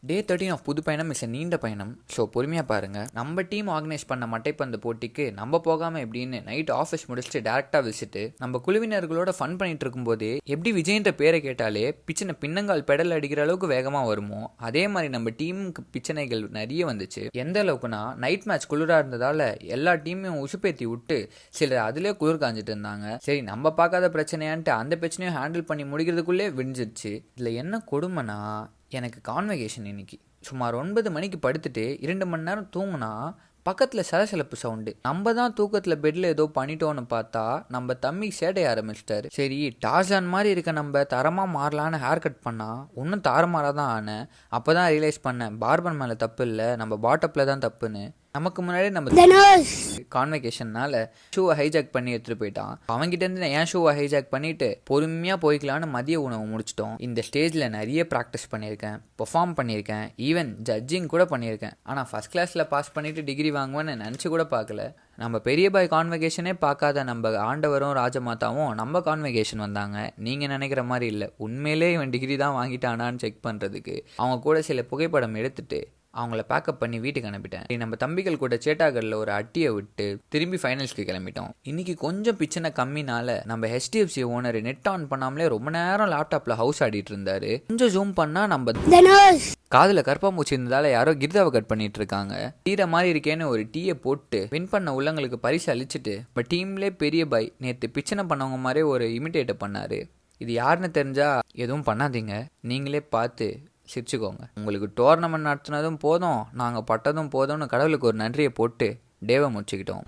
Day 13 of புது பயணம் is நீண்ட பயணம். ஸோ பொறுமையாக பாருங்கள். நம்ம டீம் ஆர்கனைஸ் பண்ண மட்டைப்பந்து போட்டிக்கு நம்ம போகாமல் எப்படின்னு நைட் ஆஃபீஸ் முடிச்சுட்டு டேரெக்டாக விசிட்டு நம்ம குழுவினர்களோட ஃபன் பண்ணிட்டு இருக்கும்போதே எப்படி விஜய்ன்ற பேரை கேட்டாலே பிச்சனை பின்னங்கால் பெடல் அடிக்கிற அளவுக்கு வேகமாக வருமோ அதே மாதிரி நம்ம டீமுக்கு பிச்சனைகள் நிறைய வந்துச்சு. எந்த அளவுக்குன்னா நைட் மேட்ச் குளிராக இருந்ததால் எல்லா டீமையும் உசுப்பேற்றி விட்டு சிலர் அதிலே குளிர் காஞ்சிட்டு இருந்தாங்க. சரி நம்ம பார்க்காத பிரச்சனையான்ட்டு அந்த பிரச்சனையும் ஹேண்டில் பண்ணி முடிக்கிறதுக்குள்ளே விடிஞ்சிருச்சு. இதில் என்ன கொடுமைனா எனக்கு கான்வெகேஷன் இன்னைக்கு சுமார் 9 மணிக்கு படுத்துட்டு 2 மணி நேரம் தூங்கினா பக்கத்தில் சலசலப்பு சவுண்டு. நம்ம தான் தூக்கத்தில் பெட்டில் ஏதோ பண்ணிட்டோன்னு பார்த்தா நம்ம தம்பி சேட்டைய ஆரம்பிச்சிட்டாரு. சரி டார்சான் மாதிரி இருக்க நம்ம தரமாக மாறலான்னு ஹேர் கட் பண்ணால் இன்னும் தாரமாராக தான் ஆனேன். அப்போ தான் ரியலைஸ் பண்ணேன் பார்பர் மேலே தப்பு இல்லை, நம்ம பாட்டப்பில் தான் தப்புன்னு. நமக்கு முன்னாடி நம்ம கான்வெகேஷன்னால ஷூவை ஹைஜாக் பண்ணி எடுத்துட்டு போயிட்டான். அவங்ககிட்ட இருந்து என் ஷூவை ஹைஜாக் பண்ணிட்டு பொறுமையா போய்க்கலான்னு மதிய உணவு முடிச்சிட்டோம். இந்த ஸ்டேஜ்ல நிறைய ப்ராக்டிஸ் பண்ணியிருக்கேன், பெர்ஃபார்ம் பண்ணியிருக்கேன், ஈவன் ஜட்ஜிங் கூட பண்ணியிருக்கேன். ஆனால் ஃபர்ஸ்ட் கிளாஸ்ல பாஸ் பண்ணிட்டு டிகிரி வாங்குவேன்னு நினச்சி கூட பார்க்கல. நம்ம பெரிய பாய் கான்வெகேஷனே பார்க்காத நம்ம ஆண்டவரும் ராஜமாதாவும் நம்ம கான்வெகேஷன் வந்தாங்க. நீங்கள் நினைக்கிற மாதிரி இல்லை, உண்மையிலே இவன் டிகிரி தான் வாங்கிட்டானான்னு செக் பண்ணுறதுக்கு அவங்க கூட சில புகைப்படம் எடுத்துட்டு அவங்கள பேக்கப் பண்ணி வீட்டுக்கு அனுப்பிட்டேன். நம்ம தம்பிகள் கூட சேட்டாகரில் ஒரு அட்டியை விட்டு திரும்பி ஃபைனல்ஸ்க்கு கிளம்பிட்டோம். இன்னைக்கு கொஞ்சம் பிச்சனை கம்மினால நம்ம HDFC ஓனர் நெட் ஆன் பண்ணாமலே ரொம்ப நேரம் லேப்டாப்ல ஹவுஸ் ஆடிட்டு இருந்தாரு. கொஞ்சம் ஜூம் பண்ணா நம்ம காதுல கற்பாம்பூச்சி இருந்ததால யாரோ கிர்தாவை கட் பண்ணிட்டு இருக்காங்க. தீர மாதிரி இருக்கேன்னு ஒரு டீயை போட்டு வின் பண்ண உள்ளங்களுக்கு பரிசு அளிச்சுட்டு நம்ம டீம்லே பெரிய பாய் நேற்று பிச்சனை பண்ணவங்க மாதிரி ஒரு இமிட்டேட் பண்ணாரு. இது யாருன்னு தெரிஞ்சா எதுவும் பண்ணாதீங்க, நீங்களே பார்த்து சிரிச்சுக்கோங்க. உங்களுக்கு டோர்னமெண்ட் நடத்தினதும் போதும், நாங்கள் பட்டதும் போதும்னு கடவுளுக்கு ஒரு நன்றியை போட்டு டேவை முடிச்சுக்கிட்டோம்.